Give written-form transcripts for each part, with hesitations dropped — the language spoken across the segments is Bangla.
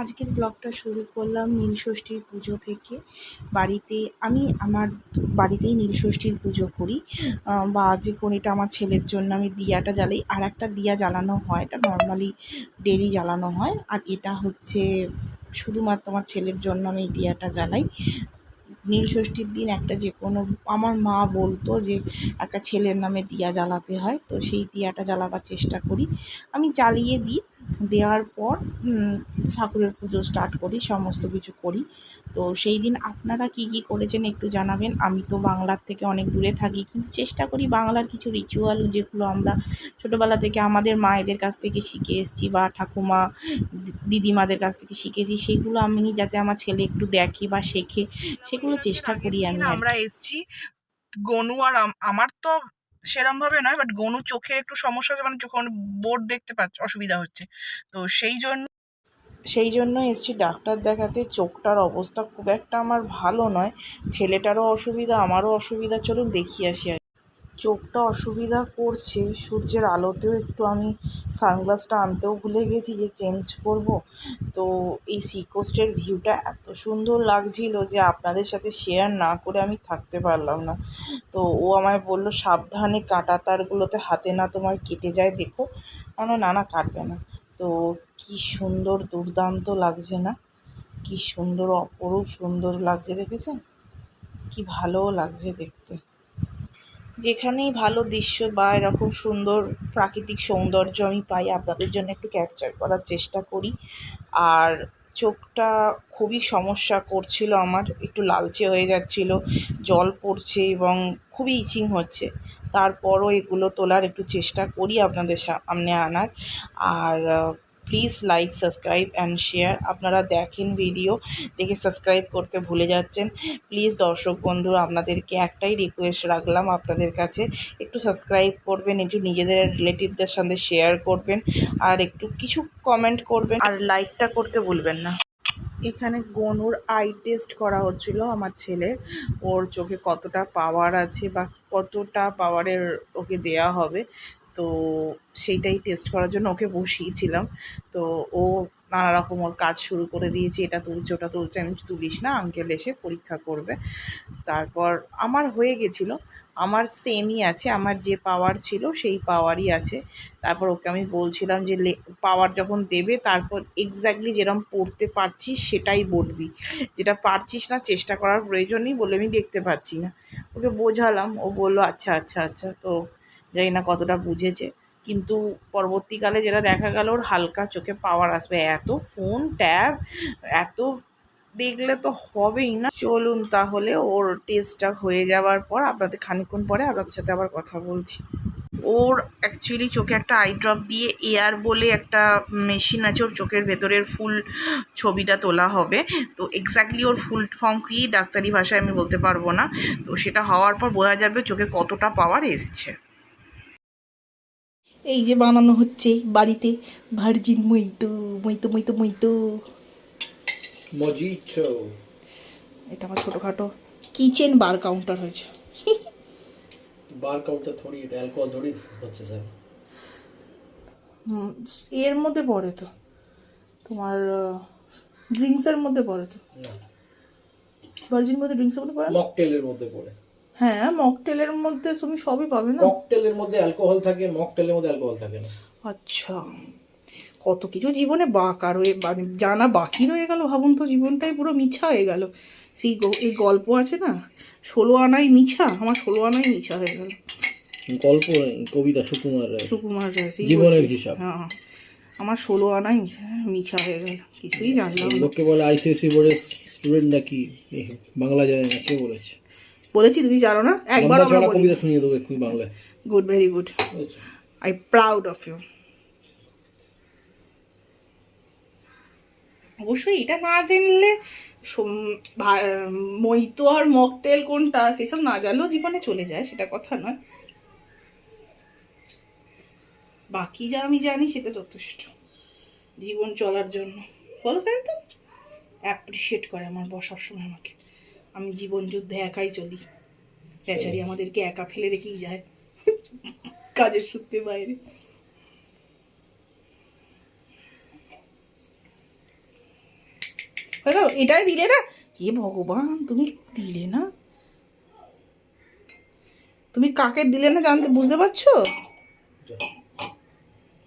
আজকের ব্লগটা শুরু করলাম নীলষষ্ঠীর পুজো থেকে। আমি আমার বাড়িতেই নীলষষ্ঠীর পুজো করি, বা যে কোনো, এটা আমার ছেলের জন্য আমি দিয়াটা জ্বালাই। আর একটা দিয়া জ্বালানো হয়, এটা নর্মালি ডেলি জ্বালানো হয়, আর এটা হচ্ছে শুধুমাত্র আমার ছেলের জন্য আমি এই দিয়াটা জ্বালাই। নীলষষ্ঠীর দিন একটা যে কোনো, আমার মা বলতো যে একটা ছেলের নামে দিয়া জ্বালাতে হয়, তো সেই দিয়াটা জ্বালাবার চেষ্টা করি। আমি জ্বালিয়ে দিই, দেওয়ার পর ঠাকুরের পুজো স্টার্ট করি, সমস্ত কিছু করি। তো সেই দিন আপনারা কি কি করেছেন একটু জানাবেন। আমি তো বাংলার থেকে অনেক দূরে থাকি, কিন্তু চেষ্টা করি বাংলার কিছু রিচুয়াল, যেগুলো আমরা ছোটোবেলা থেকে আমাদের মায়েদের কাছ থেকে শিখে এসেছি, বা ঠাকুমা দিদিমাদের কাছ থেকে শিখেছি, সেগুলো আমি যাতে আমার ছেলে একটু দেখে বা শেখে, সেগুলো চেষ্টা করি আমি। আমরা এসছি গনু আর আমার তো সেরম ভাবে নয়, বাট গনু চোখে একটু সমস্যা হচ্ছে, মানে যখন বোর্ড দেখতে পাচ্ছে অসুবিধা হচ্ছে, তো সেই জন্য এসেছি ডাক্তার দেখাতে। চোখটার অবস্থা খুব একটা আমার ভালো নয়, ছেলেটারও অসুবিধা, আমারও অসুবিধা। চলুন দেখিয়ে আসি। চোখটা অসুবিধা করছে, সূর্যের আলোতেও একটু আমি সানগ্লাসটা আনতেও ভুলে গেছি যে চেঞ্জ করব। তো এই সি কোস্টের ভিউটা এত সুন্দর লাগছিল যে আপনাদের সাথে শেয়ার না করে আমি থাকতে পারলাম না। তো ও আমায় বললো সাবধানে কাঁটা তারগুলোতে হাতে না তোমার কেটে যায়, দেখো। না না, কাটবে না। তো কি সুন্দর, দুর্দান্ত লাগছে না? কি সুন্দর, অপরূপ সুন্দর লাগছে, দেখেছেন? কি ভালো লাগছে দেখতে। যেখানেই ভালো দৃশ্য বা এরকম সুন্দর প্রাকৃতিক সৌন্দর্য আমি পাই, আপনাদের জন্য একটু ক্যাপচার করার চেষ্টা করি। আর চোখটা খুবই সমস্যা করছিল আমার, একটু লালচে হয়ে যাচ্ছিল, জল পড়ছে এবং খুবই ইচিং হচ্ছে। তারপরও এগুলো তোলার একটু চেষ্টা করি, আপনাদের সামনে আনার। আর please like, subscribe and share. আপনারা দেখেন ভিডিও, দেখে সাবস্ক্রাইব করতে ভুলে যাচ্ছেন। প্লিজ দর্শক বন্ধু, আপনাদেরকে একটাই রিকোয়েস্ট রাখলাম আপনাদের কাছে, একটু সাবস্ক্রাইব করবেন, একটু নিজেদের রিলেটিভদের সঙ্গে শেয়ার করবেন, আর একটু কিছু কমেন্ট করবেন, আর লাইকটা করতে ভুলবেন না। এখানে গনুর আই টেস্ট করা হচ্ছিল আমার ছেলের, ওর চোখে কতটা পাওয়ার আছে বা কতটা পাওয়ারের ওকে দেয়া হবে, তো সেইটাই টেস্ট করার জন্য ওকে বসিয়েছিলাম। তো ও নানা রকম ওর কাজ শুরু করে দিয়েছে, এটা তুলছে ওটা তুলছে। আমি তুলিস না, আঙ্কেল এসে পরীক্ষা করবে। তারপর আমার হয়ে গেছিলো, আমার সেমই আছে, আমার যে পাওয়ার ছিল সেই পাওয়ারই আছে। তারপর ওকে আমি বলছিলাম যে পাওয়ার যখন দেবে, তারপর এক্স্যাক্টলি যেরকম পড়তে পারছিস সেটাই বলবি, যেটা পারছিস না চেষ্টা করার প্রয়োজন নেই, বলে আমি দেখতে পাচ্ছি না। ওকে বোঝালাম, ও বললো আচ্ছা আচ্ছা আচ্ছা। তো জানি না কতটা বুঝেছে, কিন্তু পরবর্তীকালে যেটা দেখা গেল, ওর হালকা চোখে পাওয়ার আসবে। এত ফোন ট্যাব এত দেখলে তো হবেই না। চলুন তাহলে, ওর টেস্টটা হয়ে যাওয়ার পর খানিকক্ষণ পরে আপনাদের সাথে আবার কথা বলছি। ওর অ্যাকচুয়ালি চোখে একটা আই ড্রপ দিয়ে এয়ার বলে একটা মেশিন আছে, ওর চোখের ভেতরের ফুল ছবিটা তোলা হবে। তো এক্স্যাক্টলি ওর ফুল ফর্ম কি ডাক্তারি ভাষায় আমি বলতে পারবো না, তো সেটা হওয়ার পর বোঝা যাবে চোখে কতটা পাওয়ার এসছে। এই যে বানানো হচ্ছে বাড়িতে ভার্জিন মইতো মইতো মইতো মইতো মজিটো। এটা আমার ছোটোখাটো কিচেন বার কাউন্টার হয়েছে। बार काउंटर थोड़ी अल्कोहल थोड़ी হচ্ছে স্যার। এর মধ্যে পড়ে তো, তোমার ড্রিঙ্কসের মধ্যে পড়ে তো। না, ভার্জিন মধ্যে ড্রিঙ্কসের মধ্যে পড়ে না? মকটেলের মধ্যে পড়ে। হ্যাঁ, মকটেলের মধ্যে তুমি সবই পাবে না। ককটেলের মধ্যে অ্যালকোহল থাকে, মকটেলের মধ্যে অ্যালকোহল থাকে না। আচ্ছা, কত কিছু জীবনে বাঁকা রয়ে জানা বাকি রয়ে গেল। ভাবুন তো, জীবনটাই পুরো মিছা হয়ে গেল। এই গল্প আছে না, 16 আনাই মিছা, আমার 16 আনাই মিছা হয়ে গেল। গল্প কবিতা সুকুমার রায়, সুকুমার রায় জীবনের হিসাব। হ্যাঁ, আমার 16 আনাই মিছা হয়ে গেল, কিছুই জানলাম না। লোককে বলে আইসিএসসি বোর্ডের স্টুডেন্ট নাকি বাংলা জানে না, কে বলেছে? বলেছি, তুমি জানো না? একবার আমরা বলি। কবিতা শুনিয়ে দেবো একটু বাংলায়। Good, very good, I proud of you. অবশ্যই এটা না জানলে, মইতো আর মকটেল কোনটা সেসব না জানলেও জীবনে চলে যায়, সেটা কথা নয়। বাকি যা আমি জানি সেটা যথেষ্ট জীবন চলার জন্য। বলো তাই তো? অ্যাপ্রিসিয়েট করে আমার বস সবসময় আমাকে। আমি জীবন যুদ্ধে একাই চলি, বেচারি আমাদেরকে একা ফেলে রেখেই যায় কাজের সূত্রে বাইরে। হয়ে গেল, এটাই দিলে না? হে ভগবান, তুমি দিলে না? তুমি কাকে দিলে না জানতে বুঝতে পারছো?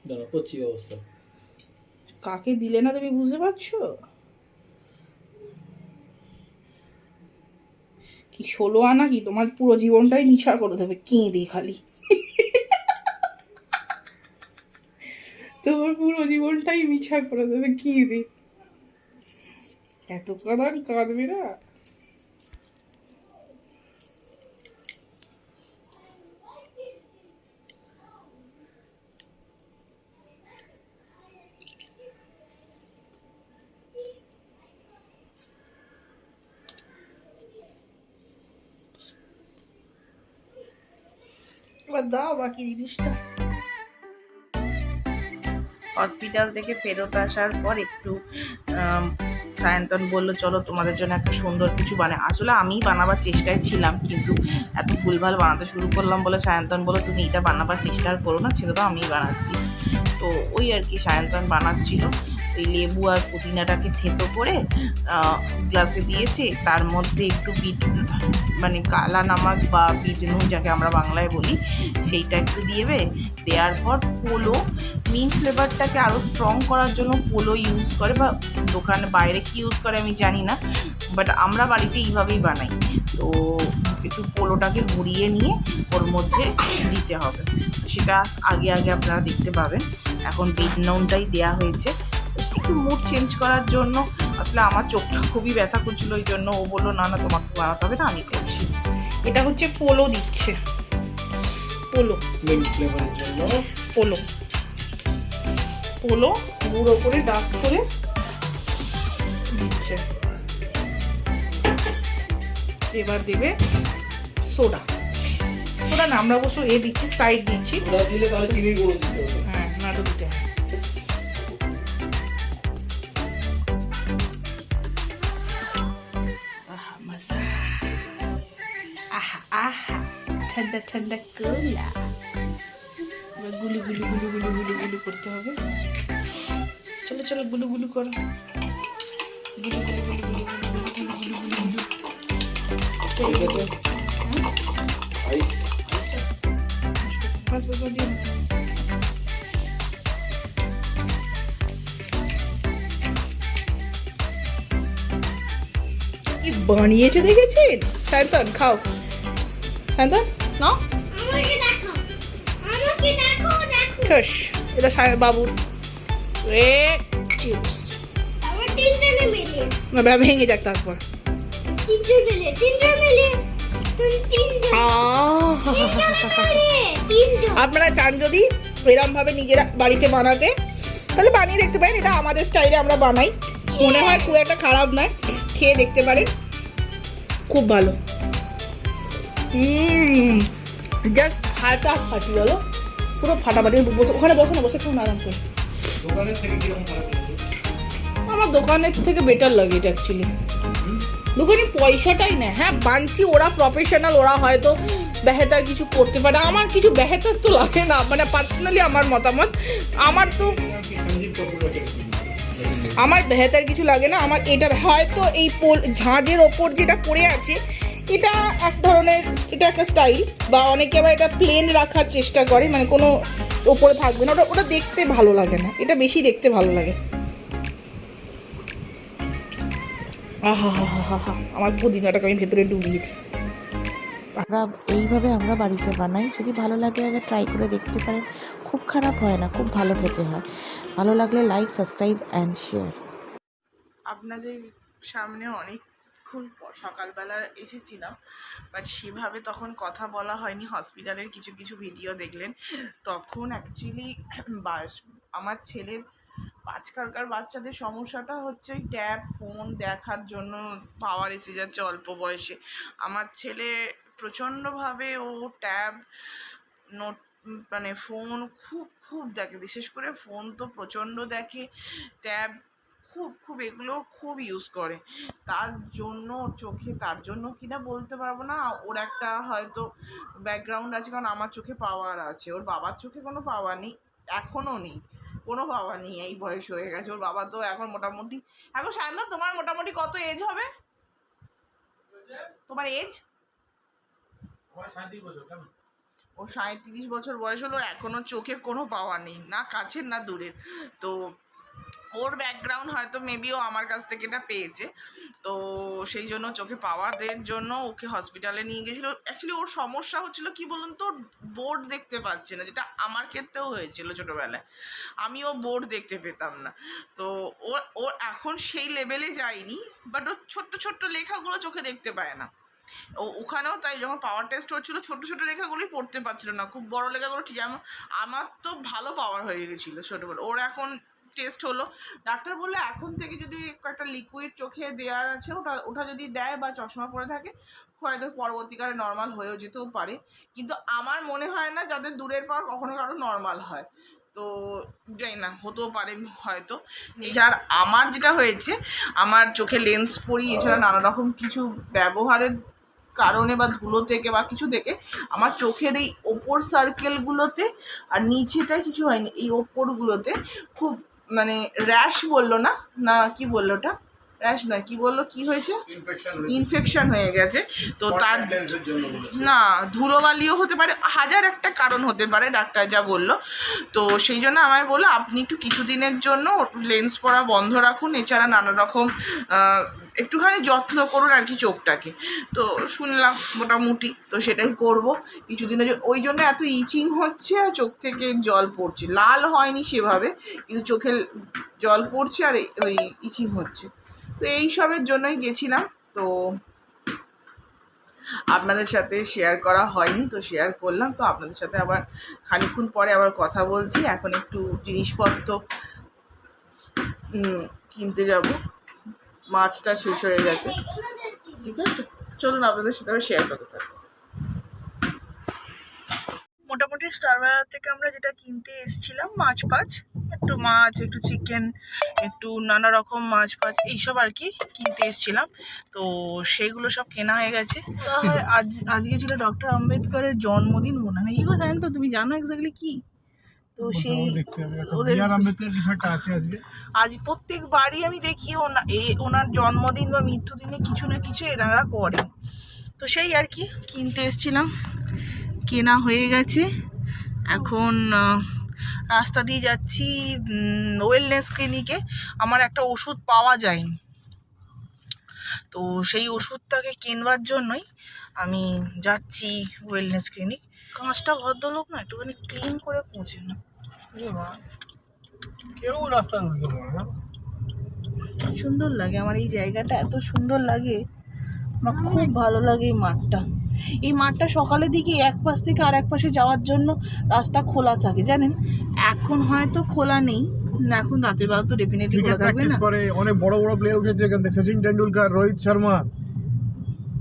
দাঁড়া করছি ব্যবস্থা। কাকে দিলে না তুমি বুঝতে পারছো? কি 16 আনা কি তোমার পুরো জীবনটাই মিছা করে দেবে কেঁদে খালি। তোমার পুরো জীবনটাই মিছা করে দেবে কেঁদে। এত কাঁদান কাঁদবে না। এবার দাও বাকি জিনিসটা। হসপিটাল থেকে ফেরত আসার পর একটু সায়ন্তন বললো চলো তোমাদের জন্য একটা সুন্দর কিছু আসলে আমি বানাবার চেষ্টায় ছিলাম, কিন্তু এত ভুলভাল বানাতে শুরু করলাম বলে সায়ন্তন বললো তুমি এটা বানাবার চেষ্টা আর করো না, ছেড়ে দাও, আমিই বানাচ্ছি। তো ওই আর কি সায়ন্তন বানাচ্ছিল। ওই লেবু আর পুদিনাটাকে থেতো করে গ্লাসে দিয়েছে, তার মধ্যে একটু বিট কালা নামক বা বিট নুন যাকে আমরা বাংলায় বলি সেইটা একটু দিয়েবে। দেওয়ার পর পোলো মিন্ট ফ্লেভারটাকে আরও স্ট্রং করার জন্য পোলো ইউজ করে, বা দোকানে বাইরে কি ইউজ করে আমি জানি না, বাট আমরা বাড়িতে এইভাবেই বানাই। তো একটু পোলোটাকে গুঁড়িয়ে নিয়ে ওর মধ্যে দিতে হবে, সেটা আগে আগে আপনারা দেখতে পাবেন। এখন বিট নুনটাই দেওয়া হয়েছে। একটু মুড চেঞ্জ করার জন্য, আসলে আমার চোখটা খুবই ব্যথা করছিলো, ওই জন্য ও বললো না না তোমাকে বানাতে হবে না, আমি করছি। এটা হচ্ছে পোলো দিচ্ছে, পোলো মিন্ট ফ্লেভারের জন্য পোলো পোলো গুঁড়ো করে ডাস্ট করে দিচ্ছে। এবার দেবে সোডা। সোডা না, আমরা অবশ্য দিচ্ছি, স্প্রাইট দিচ্ছি। ওটা দিলে তাহলে চিনির গুঁড়ো দিতে হবে। হ্যাঁ, নাড়ু দিতে হয়। আহা মজা, আহা আহা, ঠান্ডা ঠান্ডা কোলা। এবার গুলু গুলু গুলু গুলু গুলু গুলু করতে হবে। চলো চলো গুলু গুলু করো, গুলু গুলু গুলু গুলু গুলু গুলু গুলু গুলু গুলু। ঠিক আছে, আইস বাস বাস দিয়ে নাও। কি বানিয়েছে দেখেছেন? সায়ন্তন খাও, সায়ন্তন নাও। ঠস, এটা বাবুর চিপস। ভেঙে যাক তারপর। আপনারা চান যদি এরম ভাবে নিজেরা বাড়িতে বানাতে, তাহলে বানিয়ে দেখতে পারেন। এটা আমাদের স্টাইলে আমরা বানাই, মনে হয় খুব একটা খারাপ নয়, খেয়ে দেখতে পারেন, খুব ভালো। জাস্ট ফাটাফাটি বলো, পুরো ফাটাফাটি। ওখানে বসো না, বসে খুব আরাম করে। দোকানের থেকে কিরকম খারাপ লাগে? আমার দোকানের থেকে বেটার লাগে এটা অ্যাকচুয়ালি। দোকানে পয়সাটাই নেয়। হ্যাঁ বানছি, ওরা প্রফেশনাল, ওরা হয়তো বেহেতার কিছু করতে পারে, আমার কিছু বেহেতার তো লাগে না। পার্সোনালি আমার মতামত, আমার তো আমার বেহেতার কিছু লাগে না। আমার এটা হয়তো এই ঝাঁঝের ওপর যেটা পড়ে আছে এটা এক ধরনের, এটা একটা স্টাইল, বা অনেকে আবার এটা প্লেন রাখার চেষ্টা করে, কোনো ওপরে থাকবে না, ওটা দেখতে ভালো লাগে না, এটা বেশি দেখতে ভালো লাগে। আহা হা হা হা হা, আমার পুদিনাটাকে আমি ভেতরে ডুবিয়ে দিই। এইভাবে আমরা বাড়িতে বানাই, যদি ভালো লাগে একবার ট্রাই করে দেখতে পারেন, খুব খারাপ হয় না, খুব ভালো খেতে হয়। ভালো লাগলে লাইক, সাবস্ক্রাইব অ্যান্ড শেয়ার। আপনাদের সামনে অনেকক্ষণ সকালবেলা এসেছিলাম, বাট সেভাবে তখন কথা বলা হয়নি। হসপিটালের কিছু কিছু ভিডিও দেখলেন, তখন অ্যাকচুয়ালি আমার ছেলের আজকালকার বাচ্চাদের সমস্যাটা হচ্ছে ওই ট্যাব ফোন দেখার জন্য পাওয়ার এসে যাচ্ছে অল্প বয়সে। আমার ছেলে প্রচণ্ডভাবে ও ট্যাব নোট ফোন খুব খুব দেখে, বিশেষ করে ফোন তো প্রচণ্ড দেখে, ট্যাব খুব এগুলো খুব ইউজ করে। তার জন্য চোখে, তার জন্য কিনা বলতে পারবো না, ওর একটা হয়তো ব্যাকগ্রাউন্ড আছে, কারণ আমার চোখে পাওয়ার আছে, ওর বাবার চোখে কোনো পাওয়ার নেই, এখনও নেই, কোনো পাওয়া নেই, এই বয়স হয়ে গেছে ওর। বাবা তো এখন মোটামুটি, এখন সায়নদা তোমার মোটামুটি কত এজ হবে? তোমার এজ? ও 37 বছর বয়স হলো, এখনো চোখে কোনো পাওয়া নেই, না কাছের না দূরের। তো ওর ব্যাকগ্রাউন্ড হয়তো মেবি ও আমার কাছ থেকে এটা পেয়েছে, তো সেই জন্য চোখে পাওয়ারের জন্য ওকে হসপিটালে নিয়ে গেছিলো। অ্যাকচুয়ালি ওর সমস্যা হচ্ছিলো কি বলুন তো, বোর্ড দেখতে পাচ্ছে না, যেটা আমার ক্ষেত্রেও হয়েছিল ছোটোবেলায়, আমিও বোর্ড দেখতে পেতাম না। তো ও এখন সেই লেভেলে যায়নি, বাট ও ছোট্ট ছোট্ট লেখাগুলো চোখে দেখতে পায় না। ওখানেও তাই, যখন পাওয়ার টেস্ট হচ্ছিলো ছোটো ছোটো লেখাগুলোই পড়তে পারছিল না, খুব বড় লেখাগুলো ঠিক। আমার তো ভালো পাওয়ার হয়ে গেছিলো ছোটোবেলা। ওর এখন টেস্ট হলো, ডাক্তার বললো এখন থেকে যদি একটা লিকুইড চোখে দেওয়ার আছে, ওটা যদি দেয় বা চশমা পরে থাকে হয়তো পরবর্তীকালে নর্মাল হয়েও যেতেও পারে। কিন্তু আমার মনে হয় না যাদের দূরের পাওয়ার কখনো কারো নর্মাল হয়, তো জানি না, হতেও পারে হয়তো। যার আমার যেটা হয়েছে, আমার চোখে লেন্স পরি, এছাড়া নানা রকম কিছু ব্যবহারের কারণে বা ধুলো থেকে বা কিছু থেকে আমার চোখের এই ওপর সার্কেলগুলোতে আর নিচেটায় কিছু হয়নি, এই ওপরগুলোতে খুব মানে র্যাশ বললো না কি বললো, ওটা র্যাশ নয়, কি বললো, কি হয়েছে, ইনফেকশন হয়ে গেছে। তো তার না ধুলোবালিও হতে পারে, হাজার একটা কারণ হতে পারে ডাক্তার যা বললো। তো সেই জন্য আমায় বললো আপনি একটু কিছুদিনের জন্য লেন্স পরা বন্ধ রাখুন, এছাড়া নানা রকম একটুখানি যত্ন করুন আর কি চোখটাকে। তো শুনলাম মোটামুটি, তো সেটাই করব কিছুদিনের জন্য। ওই জন্য এত ইচিং হচ্ছে আর চোখ থেকে জল পড়ছে, লাল হয়নি সেভাবে, কিন্তু চোখে জল পড়ছে আর ওই ইচিং হচ্ছে। তো এই সবের জন্যই গেছিলাম, তো আপনাদের সাথে শেয়ার করা হয়নি, তো শেয়ার করলাম। তো আপনাদের সাথে আবার খানিকক্ষণ পরে আবার কথা বলছি। এখন একটু জিনিসপত্র কিনতে যাব, মাছটা শেষ হয়ে গেছে। ঠিক আছে, চলুন আপনাদের সাথে আবার শেয়ার করতে থাকবো। মোটামুটি স্টার বাজার থেকে আমরা যেটা কিনতে এসেছিলাম, একটু মাছ, একটু চিকেন, একটু নানা রকম মাছ এইসব আর কি কিনতে এসেছিলাম। তো সেইগুলো সব কেনা হয়ে গেছে। আজকে ছিল ডক্টর আম্বেদকরের জন্মদিন, মনে নেই গো, জানেন তো, তুমি জানো এক্স্যাক্টলি কি? তো সেই ওদের আজ প্রত্যেক বাড়ি আমি দেখি ওনার জন্মদিন বা মৃত্যুদিনে কিছু না কিছু এনারা করেন। তো সেই আর কি কিনতে এসেছিলাম, কেনা হয়ে গেছে। এখন রাস্তা দিয়ে যাচ্ছি ওয়েলনেস ক্লিনিকে। আমার একটা ওষুধ পাওয়া যায়নি, তো সেই ওষুধটাকে কেনবার জন্যই আমি যাচ্ছি ওয়েলনেস ক্লিনিক। কাঁচটা ভদ্রলোক না একটুখানি ক্লিন করে পৌঁছে না, কেউ রাস্তা ধরতে পারে না। সুন্দর লাগে আমার এই জায়গাটা, এত সুন্দর লাগে, আমার খুব ভালো লাগে এই মাঠটা সকালের দিকে এক পাশ থেকে আর এক পাশে যাওয়ার জন্য রাস্তা খোলা থাকে জানেন। এখন হয়তো খোলা নেই, না এখন রাতের বেলা তো ডেফিনেটলি খোলা থাকবে না। অনেক বড় বড় প্লেয়ার উঠেছে এখান থেকে, সচিন টেন্ডুলকার, রোহিত শর্মা,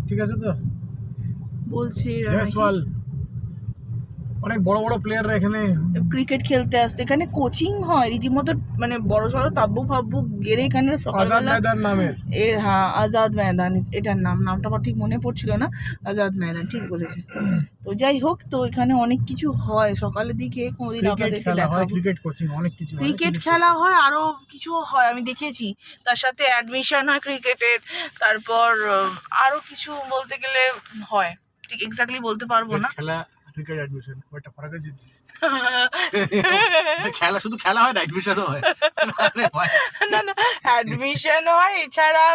ঠিক আছে তো, বলছি জয়সওয়াল, অনেক বড় বড় প্লেয়াররা এখানে ক্রিকেট খেলতে আসতো। এখানে কোচিং হয় রীতিমতো, মানে বড় সড়ো তাব্বু ফাব্বু গেড়ে এখানে আজাদ ময়দান নামে হ্যাঁ আজাদ ময়দান, এটার নামটা আমার ঠিক মনে পড়ছিল না, আজাদ ময়দান ঠিক বলেছে। তো যাই হোক, তো এখানে অনেক কিছু হয় সকালের দিকে, কোনোদিন আপনাদেরকে দেখাবো। ক্রিকেট কোচিং অনেক কিছু, ক্রিকেট খেলা হয়, আরো কিছু হয় আমি দেখেছি, তার সাথে অ্যাডমিশন হয় ক্রিকেটের, তারপর আরো কিছু বলতে গেলে হয়, ঠিক এক্স্যাক্টলি বলতে পারবো না। খেলা ক্রিকেট অ্যাডমিশন ওটা ফারাক আছে। খেলা শুধু খেলা হয় না, অ্যাডমিশনও হয়। না অ্যাডমিশন হয়, এছাড়া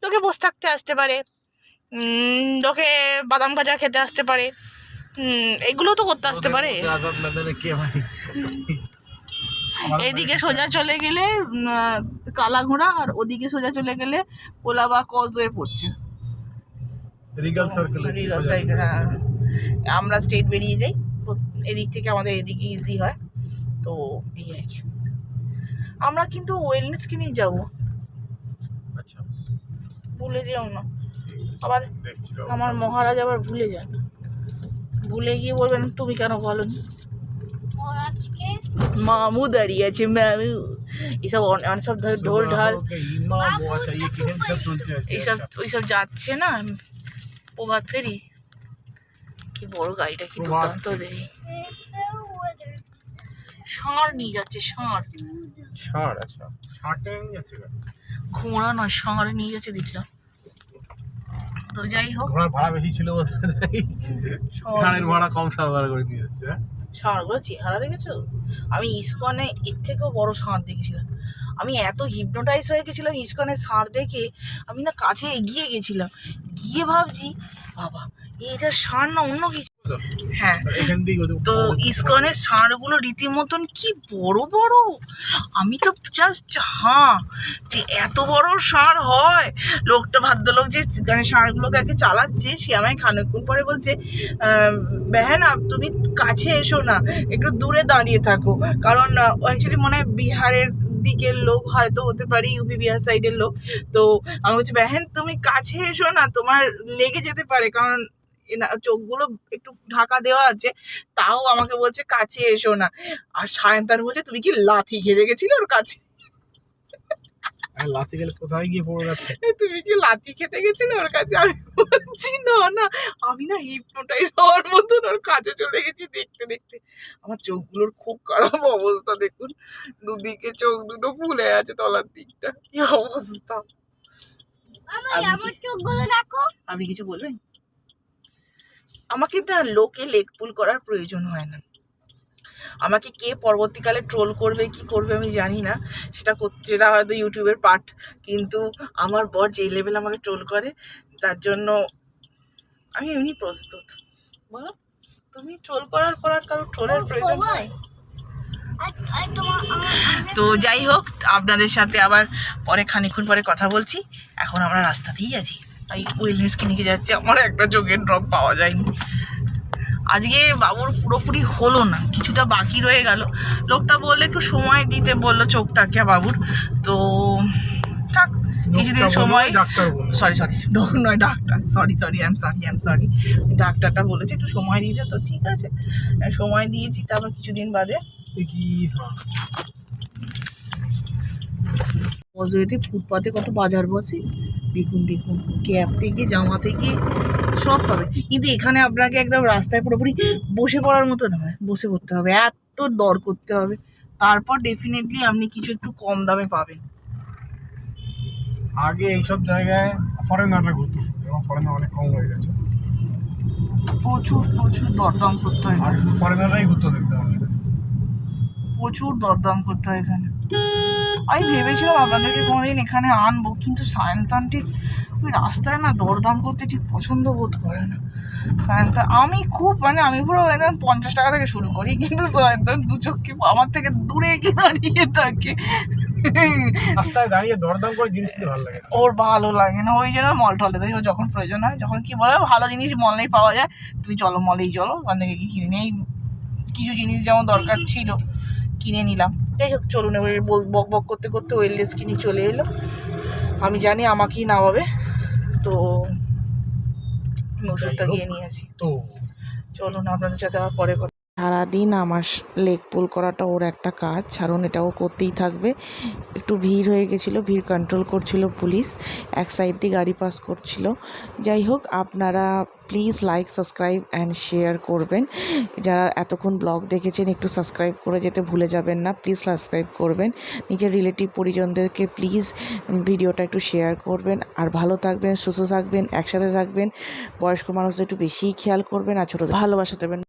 লোকে বসে থাকতে আসতে পারে, লোকে বাদাম ভাজা খেতে আসতে পারে, এগুলো তো করতে আসতে পারে। আজাদ ময়দানে কে ভাই, এদিকে সোজা চলে গেলে কালাঘোড়া, আর ওদিকে সোজা চলে গেলে কোলাবা কজওয়ে পড়ছে, রিগাল সার্কেল। হ্যাঁ, আমরা স্ট্রেট বেরিয়ে যাই, এদিক থেকে আমাদের এদিকে ইজি হয়। তো এই আর কি, আমরা কিন্তু ওয়েলনেস ক্লিনিক যাবো, আচ্ছা ভুলে যেও না আবার, আমার মহারাজ আবার ভুলে যান, ভুলে গিয়ে বলবেন তুমি কেন বলোনি। মামু দাঁড়িয়ে আছে, মামু এইসব সব ঢোল ঢাল এইসব ওইসব যাচ্ছে না, প্রভাত ফেরি, কি বড় গাড়িটা, কি দুর্দান্ত দেখি। ষাঁড় নিয়ে যাচ্ছে, ষাঁড়। ষাঁড়? আচ্ছা, ষাঁড়টা নিয়ে যাচ্ছে কেন? ঘোড়া নয়, ষাঁড় নিয়ে যাচ্ছে দেখলাম। তো যাই হোক, ঘোড়ার ভাড়া বেশি ছিল বোধহয়, ষাঁড়ের ভাড়া কম, ষাঁড় ভাড়া করে নিয়ে যাচ্ছে। ষাঁড়গুলো চেহারা দেখেছো? আমি ইস্কনে এর থেকেও বড় ষাঁড় দেখেছিলাম। আমি এত হিপনোটাইজ হয়ে গেছিলাম ইস্কনের ষাঁড় দেখে, আমি না কাছে এগিয়ে গেছিলাম, গিয়ে ভাবছি বাবা এটা ষাঁড় না অন্য কিছু। হ্যাঁ, এখান থেকে তো ইস্কনের ষাঁড়গুলো রীতিমতন কি বড় বড়। আমি তো জাস্ট যে এত বড় ষাঁড় হয়। লোকটা ভদ্রলোক যে ষাঁড়গুলোকে আগে চালাচ্ছে, সে আমায় খানিকক্ষণ পরে বলছে বেহেন তুমি কাছে এসো না, একটু দূরে দাঁড়িয়ে থাকো, কারণ অ্যাকচুয়ালি মনে হয় বিহারের দিকের লোক, হয়তো হতে পারে ইউপি বিহার সাইডের লোক। তো আমি বলছি বেহেন তুমি কাছে এসো না, তোমার লেগে যেতে পারে, কারণ চোখগুলো একটু ঢাকা দেওয়া আছে, তাও আমাকে বলছে কাছে এসো না। আর সায়ন্তান বলছে তুমি কি লাথি খেলে গেছিলে ওর কাছে? লাথি গেলে কোথায় গিয়ে পড়ে যাচ্ছে? তুমি কি লাথি খেতে গেছিলে ওর কাছে? আমি বলছি না না, আমি না হিপনোটাইজ হওয়ার মতন ওর কাছে চলে গেছি। দেখতে দেখতে আমার চোখগুলোর খুব খারাপ অবস্থা, দেখুন দুদিকে চোখ দুটো ফুলে আছে, তলার দিকটা কি অবস্থা। আপনি কিছু বলবেন? আমাকে না লোকে লেগ পুল করার প্রয়োজন হয় না। আমাকে কে পরবর্তীকালে ট্রোল করবে কি করবে আমি জানি না, সেটা হয়তো ইউটিউবের পার্ট, কিন্তু আমার বর যে লেভেল আমাকে ট্রোল করে, তার জন্য আমি এমনি প্রস্তুত। বলো, তুমি ট্রোল করার কারো ট্রোলের প্রয়োজন হয়? তো যাই হোক, আপনাদের সাথে আবার পরে খানিকক্ষণ পরে কথা বলছি। এখন আমরা রাস্তাতেই আছি, এই ওয়েলনেস ক্লিনিকে যাচ্ছি। আমার একটা চোখের ড্রপ পাওয়া যায়নি আজকে, বাবুর পুরোপুরি হলো না, কিছুটা বাকি রয়ে গেল। লোকটা বললে একটু সময় দিতে বললো চোখটাকে বাবুর, তো থাক কিছুদিন সময়। সরি নয় doctor, sorry I am sorry, ডাক্তারটা বলেছে একটু সময় দিয়েছে, তো ঠিক আছে সময় দিয়েছি। তারপর কিছুদিন বাদে অজয়তে ফুটপাতে কত বাজার বসে, দেখুন ক্যাপ থেকে জামা থেকে সব পাবে, কিন্তু এখানে আপনাকে একদম রাস্তায় পুরোপুরি বসে পড়ার মতো নয়, বসে পড়তে হবে, এত দর করতে হবে, তারপর ডেফিনেটলি আপনি কিছু একটু কম দামে পাবেন। আগে এইসব জায়গায় ফরেনাররা ঘুরতো, এবং ফরেনার অনেক কম হয়ে গেছে, প্রচুর দরদাম করতে হয়, ফরেনাররাই ঘুরতো দেখতে হবে, প্রচুর দরদাম করতে হয় এখানে। আমি ভেবেছিলাম আপনাদেরকে কোনোদিন এখানে আনবো, কিন্তু সায়ন্তান ঠিক ওই রাস্তায় না দরদাম করতে ঠিক পছন্দ বোধ করে না। সায়ন্তান আমি খুব আমি পুরো একদম 50 টাকা থেকে শুরু করি, কিন্তু সায়ন্তান দু চোখে আমার থেকে দূরে গিয়ে দাঁড়িয়ে থাকে, রাস্তায় দাঁড়িয়ে দরদাম করে জিনিস কিনতে ভালো লাগে, ওর ভালো লাগে না। ওই জন্য মল টলে দেয়, যখন প্রয়োজন হয়, যখন কি বলে ভালো জিনিস মলেই পাওয়া যায়, তুমি চলো মলেই চলো, ওখান থেকে কি কিনে নেই, কিছু জিনিস যেমন দরকার ছিল কিনে নিলাম। যাই হোক চলুন, এবার বক করতে করতে ওয়েলনেস কিনি চলে এলো। আমি জানি আমাকেই নামাবে, তো আমি ওষুধটা গিয়ে নিয়ে আসি। তো চলুন আপনাদের সাথে আবার পরে কথা। সারাদিন আমার লেগ পুল করাটা ওর একটা কাজ, ছাড়ুন এটাও করতেই থাকবে। একটু ভিড় হয়ে গেছিলো, ভিড় কন্ট্রোল করছিল পুলিশ, এক সাইড দিয়ে গাড়ি পাস করছিল। যাই হোক, আপনারা please like subscribe and share করবেন। যারা এতক্ষণ ব্লগ দেখেছেন একটু সাবস্ক্রাইব করে যেতে ভুলে যাবেন না, প্লিজ সাবস্ক্রাইব করবেন। নিজের রিলেটিভ পরিজনদেরকে প্লিজ ভিডিওটা একটু শেয়ার করবেন। আর ভালো থাকবেন, সুস্থ থাকবেন, একসাথে থাকবেন, বয়স্ক মানুষদের একটু বেশিই খেয়াল করবেন, আর ছোটো ভালোবাসা দেবেন।